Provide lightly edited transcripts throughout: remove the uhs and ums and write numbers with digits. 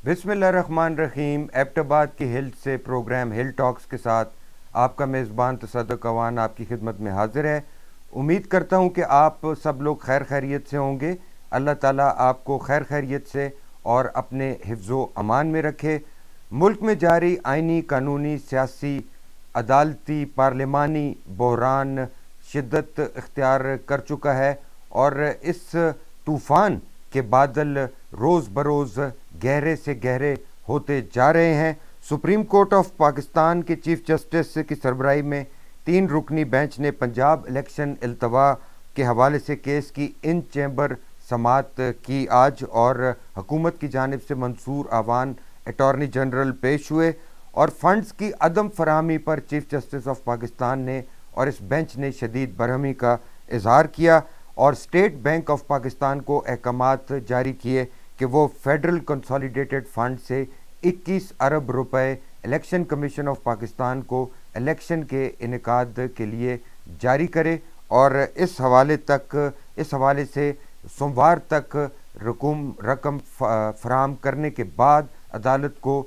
بسم اللہ الرحمن الرحیم۔ ایبٹ آباد کی ہل سے پروگرام ہل ٹاکس کے ساتھ آپ کا میزبان تصدق اوان آپ کی خدمت میں حاضر ہے۔ امید کرتا ہوں کہ آپ سب لوگ خیر خیریت سے ہوں گے۔ اللہ تعالیٰ آپ کو خیر خیریت سے اور اپنے حفظ و امان میں رکھے۔ ملک میں جاری آئینی، قانونی، سیاسی، عدالتی، پارلیمانی بحران شدت اختیار کر چکا ہے اور اس طوفان کے بادل روز بروز گہرے سے گہرے ہوتے جا رہے ہیں۔ سپریم کورٹ آف پاکستان کے چیف جسٹس کی سربراہی میں 3 رکنی بینچ نے پنجاب الیکشن التوا کے حوالے سے کیس کی ان چیمبر سماعت کی آج، اور حکومت کی جانب سے منصور اعوان اٹارنی جنرل پیش ہوئے اور فنڈز کی عدم فراہمی پر چیف جسٹس آف پاکستان نے اور اس بینچ نے شدید برہمی کا اظہار کیا اور اسٹیٹ بینک آف پاکستان کو احکامات جاری کیے کہ وہ فیڈرل کنسالیڈیٹڈ فنڈ سے 21 ارب روپے الیکشن کمیشن آف پاکستان کو الیکشن کے انعقاد کے لیے جاری کرے، اور اس حوالے سے سوموار تک رقم فراہم کرنے کے بعد عدالت کو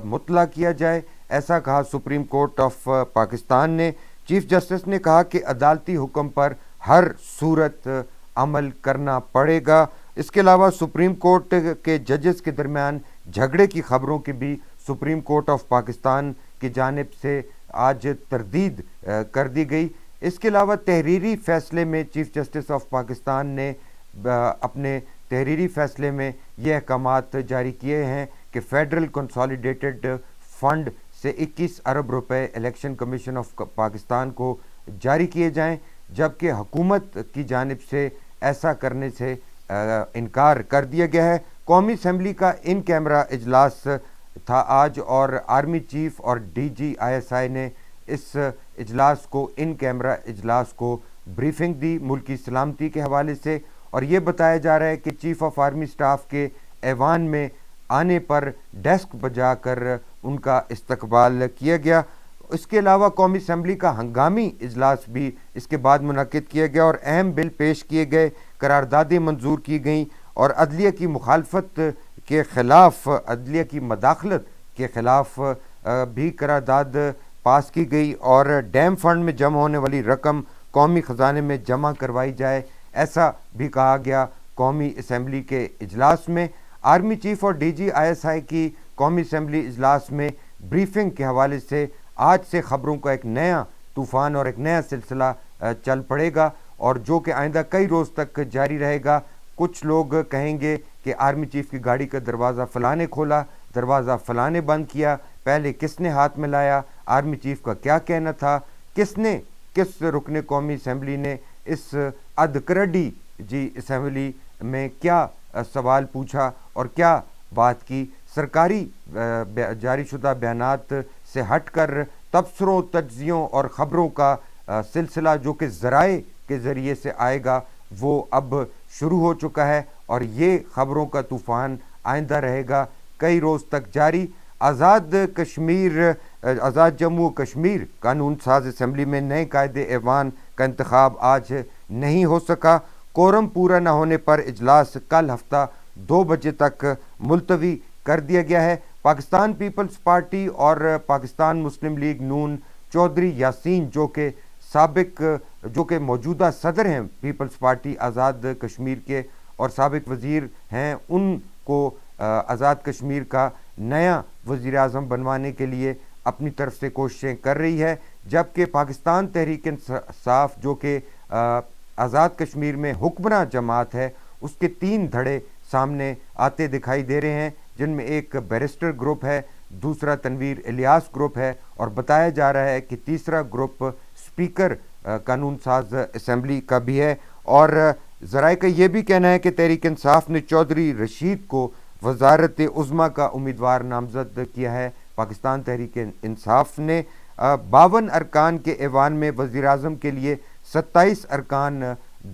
مطلع کیا جائے، ایسا کہا سپریم کورٹ آف پاکستان نے۔ چیف جسٹس نے کہا کہ عدالتی حکم پر ہر صورت عمل کرنا پڑے گا۔ اس کے علاوہ سپریم کورٹ کے ججز کے درمیان جھگڑے کی خبروں کی بھی سپریم کورٹ آف پاکستان کی جانب سے آج تردید کر دی گئی۔ اس کے علاوہ تحریری فیصلے میں چیف جسٹس آف پاکستان نے اپنے تحریری فیصلے میں یہ احکامات جاری کیے ہیں کہ فیڈرل کنسالیڈیٹڈ فنڈ سے 21 ارب روپے الیکشن کمیشن آف پاکستان کو جاری کیے جائیں، جبکہ حکومت کی جانب سے ایسا کرنے سے انکار کر دیا گیا ہے۔ قومی اسمبلی کا ان کیمرہ اجلاس تھا آج، اور آرمی چیف اور D G I S I نے اس اجلاس کو ان کیمرہ اجلاس کو بریفنگ دی ملکی سلامتی کے حوالے سے، اور یہ بتایا جا رہا ہے کہ چیف آف آرمی سٹاف کے ایوان میں آنے پر ڈیسک بجا کر ان کا استقبال کیا گیا۔ اس کے علاوہ قومی اسمبلی کا ہنگامی اجلاس بھی اس کے بعد منعقد کیا گیا اور اہم بل پیش کیے گئے، قراردادیں منظور کی گئیں اور عدلیہ کی مخالفت کے خلاف، عدلیہ کی مداخلت کے خلاف بھی قرارداد پاس کی گئی، اور ڈیم فنڈ میں جمع ہونے والی رقم قومی خزانے میں جمع کروائی جائے، ایسا بھی کہا گیا قومی اسمبلی کے اجلاس میں۔ آرمی چیف اور D G I S I کی قومی اسمبلی اجلاس میں بریفنگ کے حوالے سے آج سے خبروں کا ایک نیا طوفان اور ایک نیا سلسلہ چل پڑے گا، اور جو کہ آئندہ کئی روز تک جاری رہے گا۔ کچھ لوگ کہیں گے کہ آرمی چیف کی گاڑی کا دروازہ فلاں نے کھولا، دروازہ فلاں نے بند کیا، پہلے کس نے ہاتھ میں لایا، آرمی چیف کا کیا کہنا تھا، کس رکن قومی اسمبلی نے اس ادکرڈی اسمبلی میں کیا سوال پوچھا اور کیا بات کی۔ سرکاری جاری شدہ بیانات سے ہٹ کر تبصروں، تجزیوں اور خبروں کا سلسلہ جو کہ ذرائع کے ذریعے سے آئے گا وہ اب شروع ہو چکا ہے، اور یہ خبروں کا طوفان آئندہ رہے گا کئی روز تک جاری۔ آزاد جموں و کشمیر قانون ساز اسمبلی میں نئے قائد ایوان کا انتخاب آج نہیں ہو سکا۔ کورم پورا نہ ہونے پر اجلاس کل ہفتہ 2 بجے تک ملتوی کر دیا گیا ہے۔ پاکستان پیپلز پارٹی اور پاکستان مسلم لیگ نون چودھری یاسین جو کہ موجودہ صدر ہیں پیپلز پارٹی آزاد کشمیر کے اور سابق وزیر ہیں، ان کو آزاد کشمیر کا نیا وزیر اعظم بنوانے کے لیے اپنی طرف سے کوششیں کر رہی ہے، جبکہ پاکستان تحریک انصاف جو کہ آزاد کشمیر میں حکمراں جماعت ہے، اس کے 3 دھڑے سامنے آتے دکھائی دے رہے ہیں، جن میں ایک بیرسٹر گروپ ہے، دوسرا تنویر الیاس گروپ ہے، اور بتایا جا رہا ہے کہ تیسرا گروپ اسپیکر قانون ساز اسمبلی کا بھی ہے۔ اور ذرائع کا یہ بھی کہنا ہے کہ تحریک انصاف نے چودھری رشید کو وزارت عظمیٰ کا امیدوار نامزد کیا ہے۔ پاکستان تحریک انصاف نے 52 ارکان کے ایوان میں وزیر اعظم کے لیے 27 ارکان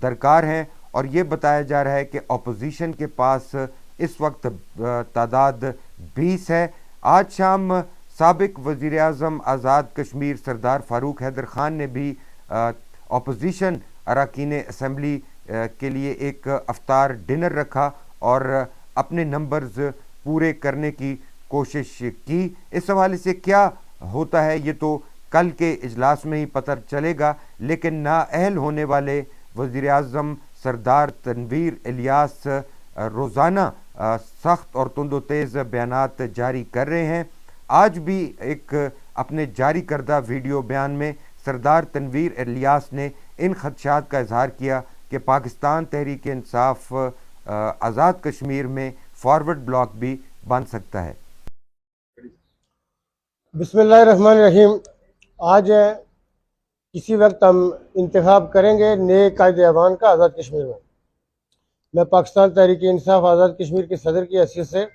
درکار ہیں، اور یہ بتایا جا رہا ہے کہ اپوزیشن کے پاس اس وقت تعداد 20 ہے۔ آج شام سابق وزیر اعظم آزاد کشمیر سردار فاروق حیدر خان نے بھی اپوزیشن اراکین اسمبلی کے لیے ایک افطار ڈنر رکھا اور اپنے نمبرز پورے کرنے کی کوشش کی۔ اس حوالے سے کیا ہوتا ہے یہ تو کل کے اجلاس میں ہی پتہ چلے گا، لیکن نااہل ہونے والے وزیر اعظم سردار تنویر الیاس روزانہ سخت اور تند و تیز بیانات جاری کر رہے ہیں۔ آج بھی ایک اپنے جاری کردہ ویڈیو بیان میں سردار تنویر الیاس نے ان خدشات کا اظہار کیا کہ پاکستان تحریک انصاف آزاد کشمیر میں فارورڈ بلاک بھی بن سکتا ہے۔ بسم اللہ الرحمن الرحیم۔ آج کسی وقت ہم انتخاب کریں گے نئے قائد اعوان کا آزاد کشمیر میں پاکستان تحریک انصاف آزاد کشمیر کے صدر کی حیثیت سے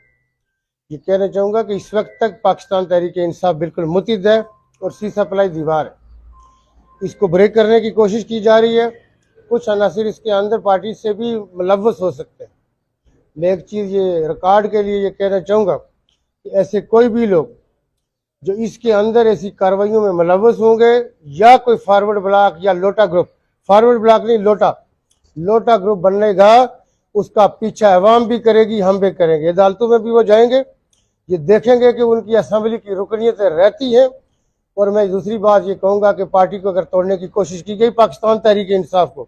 یہ کہنا چاہوں گا کہ اس وقت تک پاکستان تحریک انصاف بالکل متحد ہے اور سی سپلائی دیوار ہے۔ اس کو بریک کرنے کی کوشش کی جا رہی ہے۔ کچھ عناصر اس کے اندر پارٹی سے بھی ملوث ہو سکتے ہیں۔ میں ایک چیز یہ ریکارڈ کے لیے یہ کہنا چاہوں گا کہ ایسے کوئی بھی لوگ جو اس کے اندر ایسی کارروائیوں میں ملوث ہوں گے یا کوئی فارورڈ بلاک یا لوٹا گروپ، فارورڈ بلاک نہیں لوٹا گروپ بننے گا، اس کا پیچھا عوام بھی کرے گی، ہم بھی کریں گے۔ عدالتوں میں بھی وہ جائیں گے، یہ دیکھیں گے کہ ان کی اسمبلی کی رکنیتیں رہتی ہیں۔ اور میں دوسری بات یہ کہوں گا کہ پارٹی کو اگر توڑنے کی کوشش کی گئی پاکستان تحریک انصاف کو،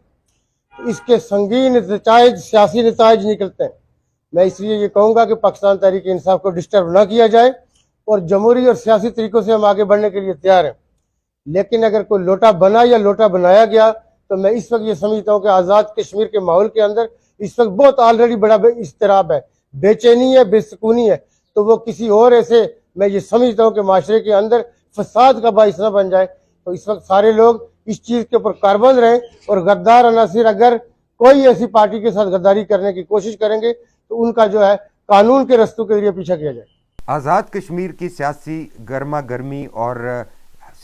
تو اس کے سنگین نتائج، سیاسی نتائج نکلتے ہیں۔ میں اس لیے یہ کہوں گا کہ پاکستان تحریک انصاف کو ڈسٹرب نہ کیا جائے اور جمہوری اور سیاسی طریقوں سے ہم آگے بڑھنے کے لیے تیار ہیں۔ لیکن اگر کوئی لوٹا بنا یا لوٹا بنایا گیا تو میں اس وقت یہ سمجھتا ہوں کہ آزاد کشمیر کے ماحول کے اندر اس وقت بہت آلریڈی بڑا اضطراب ہے، بے چینی ہے، بے سکونی ہے، تو وہ کسی اور ایسے میں یہ سمجھتا ہوں کہ معاشرے کے اندر فساد کا باعث نہ بن جائے۔ تو اس وقت سارے لوگ اس چیز کے اوپر کاربند رہیں اور غدار عناصر اگر کوئی ایسی پارٹی کے ساتھ غداری کرنے کی کوشش کریں گے تو ان کا جو ہے قانون کے رستوں کے ذریعے پیچھا کیا جائے۔ آزاد کشمیر کی سیاسی گرما گرمی اور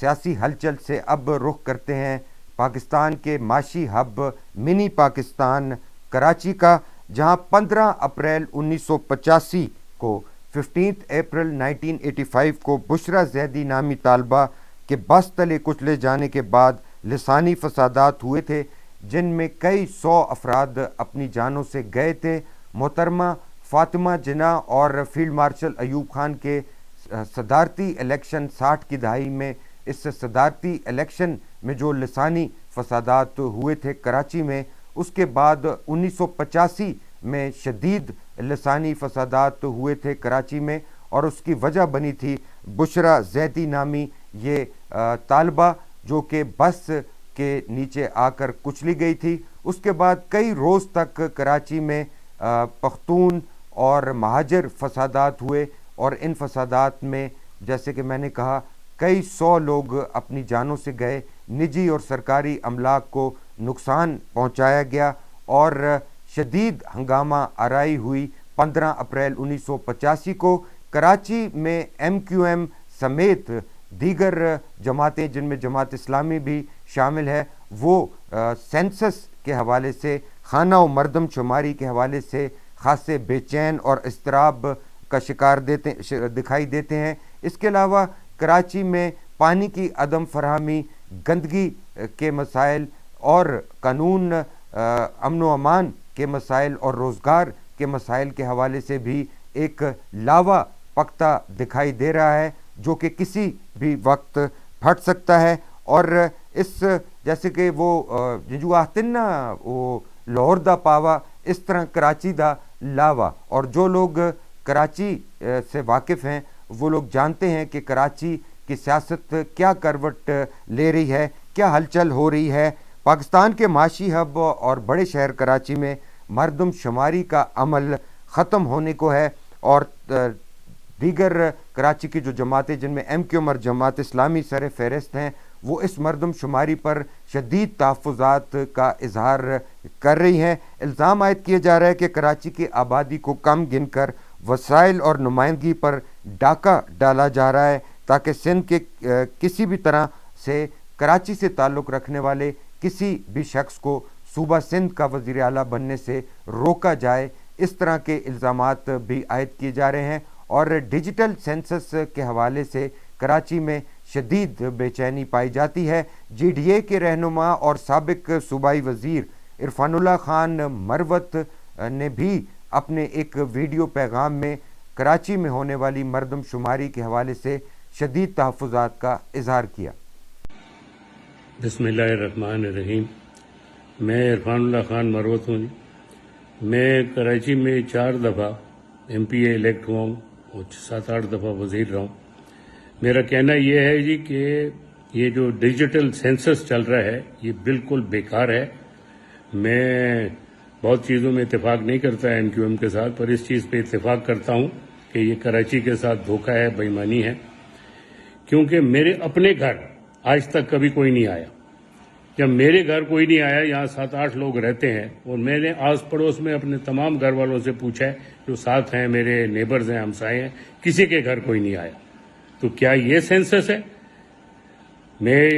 سیاسی ہلچل سے اب رخ کرتے ہیں پاکستان کے معاشی ہب منی پاکستان کراچی کا، جہاں 15 اپریل 1985 کو 15 اپریل 1985 کو بشرا زیدی نامی طالبہ کے بس تلے کچلے جانے کے بعد لسانی فسادات ہوئے تھے، جن میں کئی 100 افراد اپنی جانوں سے گئے تھے۔ محترمہ فاطمہ جناح اور فیلڈ مارشل ایوب خان کے صدارتی الیکشن 60 کی دہائی میں، اس صدارتی الیکشن میں جو لسانی فسادات ہوئے تھے کراچی میں، اس کے بعد 1985 میں شدید لسانی فسادات ہوئے تھے کراچی میں، اور اس کی وجہ بنی تھی بشرا زیدی نامی یہ طالبہ جو کہ بس کے نیچے آ کر کچلی گئی تھی۔ اس کے بعد کئی روز تک کراچی میں پختون اور مہاجر فسادات ہوئے، اور ان فسادات میں جیسے کہ میں نے کہا کئی 100 لوگ اپنی جانوں سے گئے، نجی اور سرکاری املاک کو نقصان پہنچایا گیا، اور شدید ہنگامہ آرائی ہوئی۔ 15 اپریل 1985 کو کراچی میں ایم کیو ایم سمیت دیگر جماعتیں، جن میں جماعت اسلامی بھی شامل ہے، وہ سینسس کے حوالے سے، خانہ و مردم شماری کے حوالے سے خاصے بے چین اور اضطراب کا شکار دکھائی دیتے ہیں۔ اس کے علاوہ کراچی میں پانی کی عدم فراہمی، گندگی کے مسائل اور قانون، امن و امان کے مسائل اور روزگار کے مسائل کے حوالے سے بھی ایک لاوا پختہ دکھائی دے رہا ہے، جو کہ کسی بھی وقت پھٹ سکتا ہے۔ اور اس جیسے کہ وہ جو آہتن نا وہ لاہور دا پاوا، اس طرح کراچی دا لاوا، اور جو لوگ کراچی سے واقف ہیں وہ لوگ جانتے ہیں کہ کراچی کی سیاست کیا کروٹ لے رہی ہے، کیا ہلچل ہو رہی ہے۔ پاکستان کے معاشی ہب اور بڑے شہر کراچی میں مردم شماری کا عمل ختم ہونے کو ہے، اور دیگر کراچی کی جو جماعتیں، جن میں ایم کیو ایم اور جماعت اسلامی سر فہرست ہیں، وہ اس مردم شماری پر شدید تحفظات کا اظہار کر رہی ہیں۔ الزام عائد کیا جا رہا ہے کہ کراچی کی آبادی کو کم گن کر وسائل اور نمائندگی پر ڈاکہ ڈالا جا رہا ہے، تاکہ سندھ کے کسی بھی طرح سے کراچی سے تعلق رکھنے والے کسی بھی شخص کو صوبہ سندھ کا وزیر اعلیٰ بننے سے روکا جائے۔ اس طرح کے الزامات بھی عائد کیے جا رہے ہیں، اور ڈیجیٹل سینسس کے حوالے سے کراچی میں شدید بے چینی پائی جاتی ہے۔ جی ڈی اے کے رہنما اور سابق صوبائی وزیر عرفان اللہ خان مروت نے بھی اپنے ایک ویڈیو پیغام میں کراچی میں ہونے والی مردم شماری کے حوالے سے شدید تحفظات کا اظہار کیا۔ بسم اللہ الرحمن الرحیم۔ میں عرفان اللہ خان مروت ہوں۔ میں کراچی میں 4 دفعہ ایم پی اے الیکٹ ہوا ہوں اور 7-8 دفعہ وزیر رہا ہوں۔ میرا کہنا یہ ہے جی کہ یہ جو ڈیجیٹل سینسس چل رہا ہے یہ بالکل بیکار ہے۔ میں بہت چیزوں میں اتفاق نہیں کرتا این کیو ایم کے ساتھ، پر اس چیز پہ اتفاق کرتا ہوں کہ یہ کراچی کے ساتھ دھوکہ ہے، بے ایمانی ہے، کیونکہ میرے اپنے گھر آج تک کبھی کوئی نہیں آیا۔ جب میرے گھر کوئی نہیں آیا، یہاں 7-8 لوگ رہتے ہیں، اور میں نے آس پڑوس میں اپنے تمام گھر والوں سے پوچھا ہے جو ساتھ ہیں، میرے نیبرز ہیں، ہمسائے ہیں، کسی کے گھر کوئی نہیں آیا۔ تو کیا یہ سینسس ہے؟ میں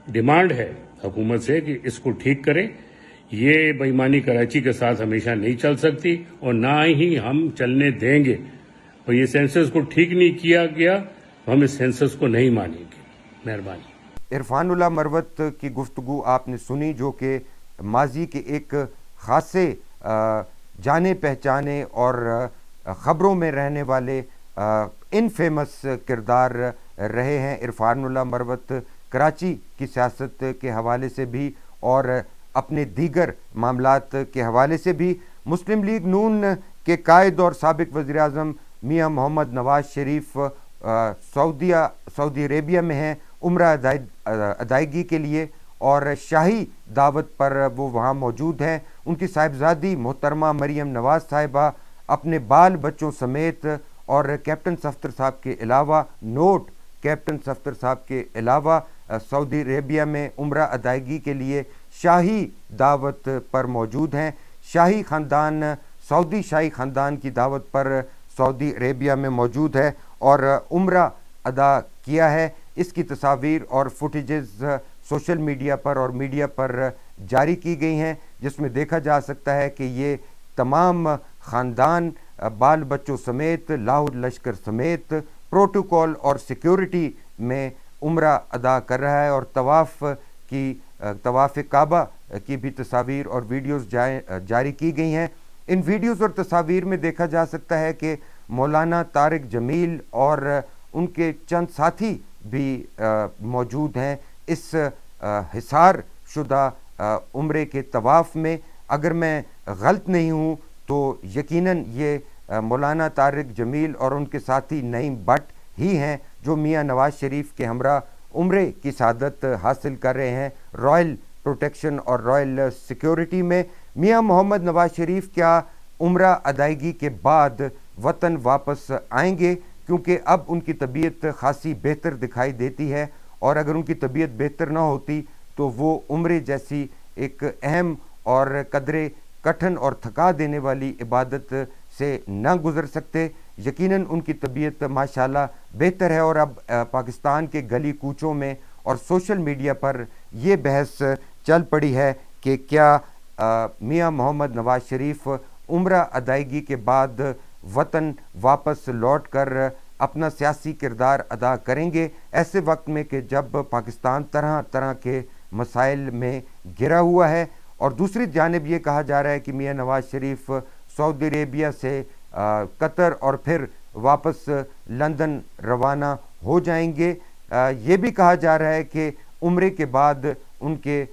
ڈیمانڈ ہے حکومت سے کہ اس کو ٹھیک کریں۔ یہ بے ایمانی کراچی کے ساتھ ہمیشہ نہیں چل سکتی اور نہ ہی ہم چلنے دیں گے، اور یہ سینسس کو ٹھیک نہیں کیا گیا تو ہم اس سینسس کو نہیں مانیں گے۔ مہربانی۔ عرفان اللہ مروت کی گفتگو آپ نے سنی، جو کہ ماضی کے ایک خاصے جانے پہچانے اور خبروں میں رہنے والے ان فیمس کردار رہے ہیں۔ عرفان اللہ مروت کراچی کی سیاست کے حوالے سے بھی اور اپنے دیگر معاملات کے حوالے سے بھی مسلم لیگ نون کے قائد اور سابق وزیر اعظم میاں محمد نواز شریف سعودی عربیہ میں ہیں عمرہ ادائیگی کے لیے، اور شاہی دعوت پر وہ وہاں موجود ہیں۔ ان کی صاحبزادی محترمہ مریم نواز صاحبہ اپنے بال بچوں سمیت اور کیپٹن صفدر صاحب کے علاوہ کیپٹن صفدر صاحب کے علاوہ سعودی عربیہ میں عمرہ ادائیگی کے لیے شاہی دعوت پر موجود ہیں۔ سعودی شاہی خاندان کی دعوت پر سعودی عربیہ میں موجود ہے اور عمرہ ادا کیا ہے۔ اس کی تصاویر اور فوٹیجز سوشل میڈیا پر اور میڈیا پر جاری کی گئی ہیں، جس میں دیکھا جا سکتا ہے کہ یہ تمام خاندان بال بچوں سمیت، لاہور لشکر سمیت پروٹوکول اور سیکیورٹی میں عمرہ ادا کر رہا ہے، اور طواف کعبہ کی بھی تصاویر اور ویڈیوز جاری کی گئی ہیں۔ ان ویڈیوز اور تصاویر میں دیکھا جا سکتا ہے کہ مولانا طارق جمیل اور ان کے چند ساتھی بھی موجود ہیں اس حصار شدہ عمرے کے طواف میں۔ اگر میں غلط نہیں ہوں تو یقیناً یہ مولانا طارق جمیل اور ان کے ساتھی نعیم بٹ ہی ہیں جو میاں نواز شریف کے ہمراہ عمرے کی سعادت حاصل کر رہے ہیں رائل پروٹیکشن اور رائل سیکیورٹی میں۔ میاں محمد نواز شریف کیا عمرہ ادائیگی کے بعد وطن واپس آئیں گے؟ کیونکہ اب ان کی طبیعت خاصی بہتر دکھائی دیتی ہے، اور اگر ان کی طبیعت بہتر نہ ہوتی تو وہ عمرے جیسی ایک اہم اور قدرے کٹھن اور تھکا دینے والی عبادت سے نہ گزر سکتے۔ یقیناً ان کی طبیعت ماشاءاللہ بہتر ہے، اور اب پاکستان کے گلی کوچوں میں اور سوشل میڈیا پر یہ بحث چل پڑی ہے کہ کیا میاں محمد نواز شریف عمرہ ادائیگی کے بعد وطن واپس لوٹ کر اپنا سیاسی کردار ادا کریں گے، ایسے وقت میں کہ جب پاکستان طرح طرح کے مسائل میں گھرا ہوا ہے۔ اور دوسری جانب یہ کہا جا رہا ہے کہ میاں نواز شریف سعودی عربیہ سے قطر اور پھر واپس لندن روانہ ہو جائیں گے۔ یہ بھی کہا جا رہا ہے کہ عمرے کے بعد ان کے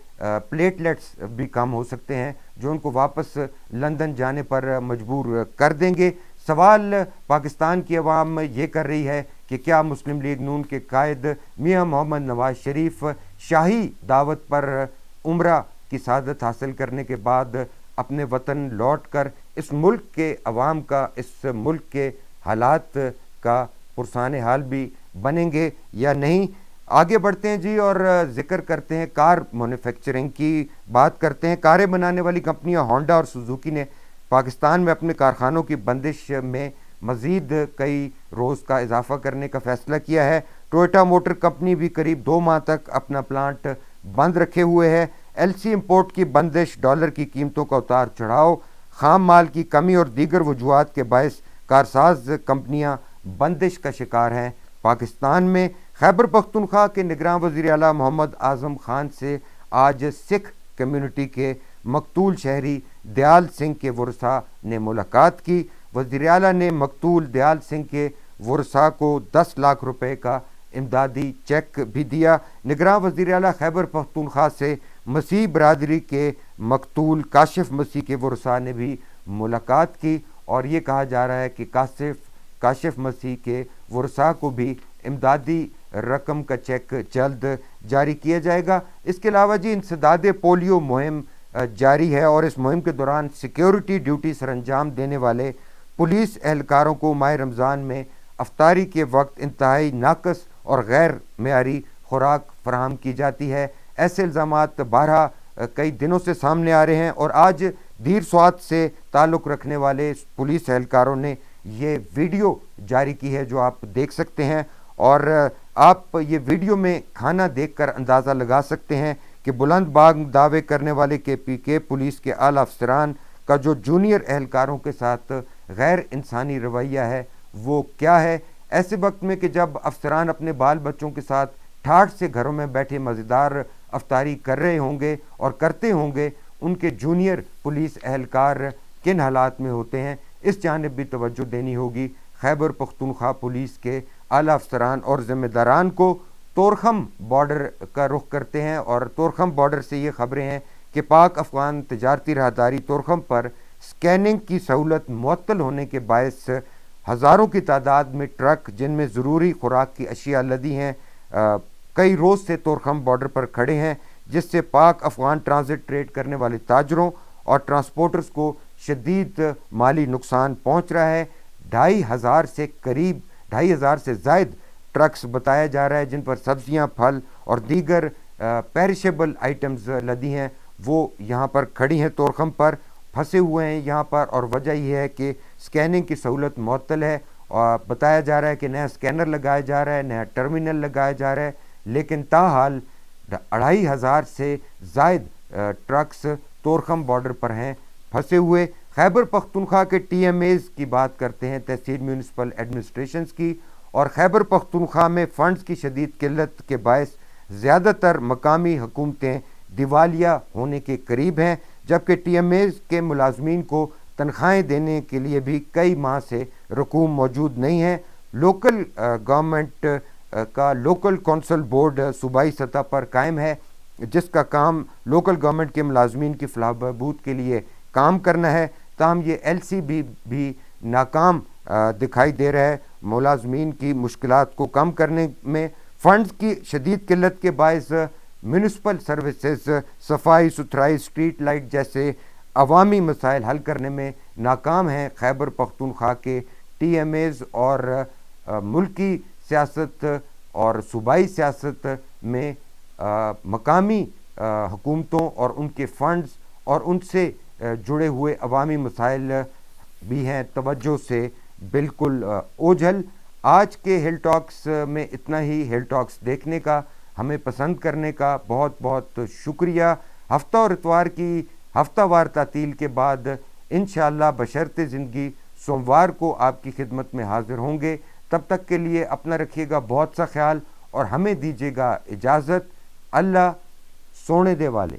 پلیٹلیٹس بھی کم ہو سکتے ہیں، جو ان کو واپس لندن جانے پر مجبور کر دیں گے۔ سوال پاکستان کی عوام یہ کر رہی ہے کہ کیا مسلم لیگ نون کے قائد میاں محمد نواز شریف شاہی دعوت پر عمرہ کی سعادت حاصل کرنے کے بعد اپنے وطن لوٹ کر اس ملک کے عوام کا، اس ملک کے حالات کا پرسان حال بھی بنیں گے یا نہیں؟ آگے بڑھتے ہیں جی اور ذکر کرتے ہیں کار مینوفیکچرنگ کی، بات کرتے ہیں۔ کاریں بنانے والی کمپنیاں ہونڈا اور سوزوکی نے پاکستان میں اپنے کارخانوں کی بندش میں مزید کئی روز کا اضافہ کرنے کا فیصلہ کیا ہے۔ ٹویوٹا موٹر کمپنی بھی قریب 2 ماہ تک اپنا پلانٹ بند رکھے ہوئے ہے۔ ایل سی امپورٹ کی بندش، ڈالر کی قیمتوں کا اتار چڑھاؤ، خام مال کی کمی اور دیگر وجوہات کے باعث کارساز کمپنیاں بندش کا شکار ہیں۔ پاکستان میں خیبر پختونخوا کے نگراں وزیر اعلیٰ محمد اعظم خان سے آج سکھ کمیونٹی کے مقتول شہری دیال سنگھ کے ورثاء نے ملاقات کی۔ وزیر اعلیٰ نے مقتول دیال سنگھ کے ورثاء کو 10 لاکھ روپے کا امدادی چیک بھی دیا۔ نگراں وزیر اعلیٰ خیبر پختونخوا سے مسیح برادری کے مقتول کاشف مسیح کے ورثاء نے بھی ملاقات کی، اور یہ کہا جا رہا ہے کہ کاشف مسیح کے ورثاء کو بھی امدادی رقم کا چیک جلد جاری کیا جائے گا۔ اس کے علاوہ جی انسداد پولیو مہم جاری ہے، اور اس مہم کے دوران سیکیورٹی ڈیوٹی سر انجام دینے والے پولیس اہلکاروں کو ماہ رمضان میں افطاری کے وقت انتہائی ناقص اور غیر معیاری خوراک فراہم کی جاتی ہے۔ ایسے الزامات بارہا کئی دنوں سے سامنے آ رہے ہیں، اور آج دیر سوات سے تعلق رکھنے والے پولیس اہلکاروں نے یہ ویڈیو جاری کی ہے جو آپ دیکھ سکتے ہیں، اور آپ یہ ویڈیو میں کھانا دیکھ کر اندازہ لگا سکتے ہیں کہ بلند باغ دعوے کرنے والے KPK پولیس کے اعلیٰ افسران کا جو جونیئر اہلکاروں کے ساتھ غیر انسانی رویہ ہے وہ کیا ہے۔ ایسے وقت میں کہ جب افسران اپنے بال بچوں کے ساتھ ٹھاٹھ سے گھروں میں بیٹھے مزیدار افطاری کر رہے ہوں گے اور کرتے ہوں گے، ان کے جونیئر پولیس اہلکار کن حالات میں ہوتے ہیں، اس جانب بھی توجہ دینی ہوگی۔ خیبر پختونخوا پولیس کے اعلیٰ افسران اور ذمہ داران کو تورخم بارڈر کا رخ کرتے ہیں، اور تورخم بارڈر سے یہ خبریں ہیں کہ پاک افغان تجارتی راہداری تورخم پر سکیننگ کی سہولت معطل ہونے کے باعث ہزاروں کی تعداد میں ٹرک جن میں ضروری خوراک کی اشیاء لدی ہیں کئی روز سے تورخم بارڈر پر کھڑے ہیں، جس سے پاک افغان ٹرانزٹ ٹریڈ کرنے والے تاجروں اور ٹرانسپورٹرز کو شدید مالی نقصان پہنچ رہا ہے۔ 2,500 سے زائد ٹرکس بتایا جا رہا ہے جن پر سبزیاں، پھل اور دیگر پیرشیبل آئٹمز لدی ہیں، وہ یہاں پر کھڑی ہیں، تورخم پر پھنسے ہوئے ہیں یہاں پر، اور وجہ یہ ہے کہ سکیننگ کی سہولت معطل ہے، اور بتایا جا رہا ہے کہ نیا سکینر لگایا جا رہا ہے، نیا ٹرمینل لگایا جا رہا ہے، لیکن تاحال 2,500 سے زائد ٹرکس تورخم بارڈر پر ہیں پھنسے ہوئے۔ خیبر پختونخوا کے TMAs کی بات کرتے ہیں، تحصیل میونسپل ایڈمنسٹریشنز کی، اور خیبر پختونخوا میں فنڈز کی شدید قلت کے باعث زیادہ تر مقامی حکومتیں دیوالیہ ہونے کے قریب ہیں، جبکہ TMAs کے ملازمین کو تنخواہیں دینے کے لیے بھی کئی ماہ سے رقوم موجود نہیں ہیں۔ لوکل گورنمنٹ کا لوکل کونسل بورڈ صوبائی سطح پر قائم ہے، جس کا کام لوکل گورنمنٹ کے ملازمین کی فلاح و بہبود کے لیے کام کرنا ہے، تاہم یہ LCB بھی ناکام دکھائی دے رہا ہے ملازمین کی مشکلات کو کم کرنے میں۔ فنڈز کی شدید قلت کے باعث میونسپل سروسز، صفائی ستھرائی، اسٹریٹ لائٹ جیسے عوامی مسائل حل کرنے میں ناکام ہیں۔ خیبر پختونخوا کے TMAs اور ملکی سیاست اور صوبائی سیاست میں مقامی حکومتوں اور ان کے فنڈز اور ان سے جڑے ہوئے عوامی مسائل بھی ہیں توجہ سے بالکل اوجھل۔ آج کے ہل ٹاکس میں اتنا ہی۔ ہل ٹاکس دیکھنے کا، ہمیں پسند کرنے کا بہت بہت شکریہ۔ ہفتہ اور اتوار کی ہفتہ وار تعطیل کے بعد انشاءاللہ بشرط زندگی سوموار کو آپ کی خدمت میں حاضر ہوں گے۔ تب تک کے لیے اپنا رکھیے گا بہت سا خیال، اور ہمیں دیجیے گا اجازت۔ اللہ سونے دے والے۔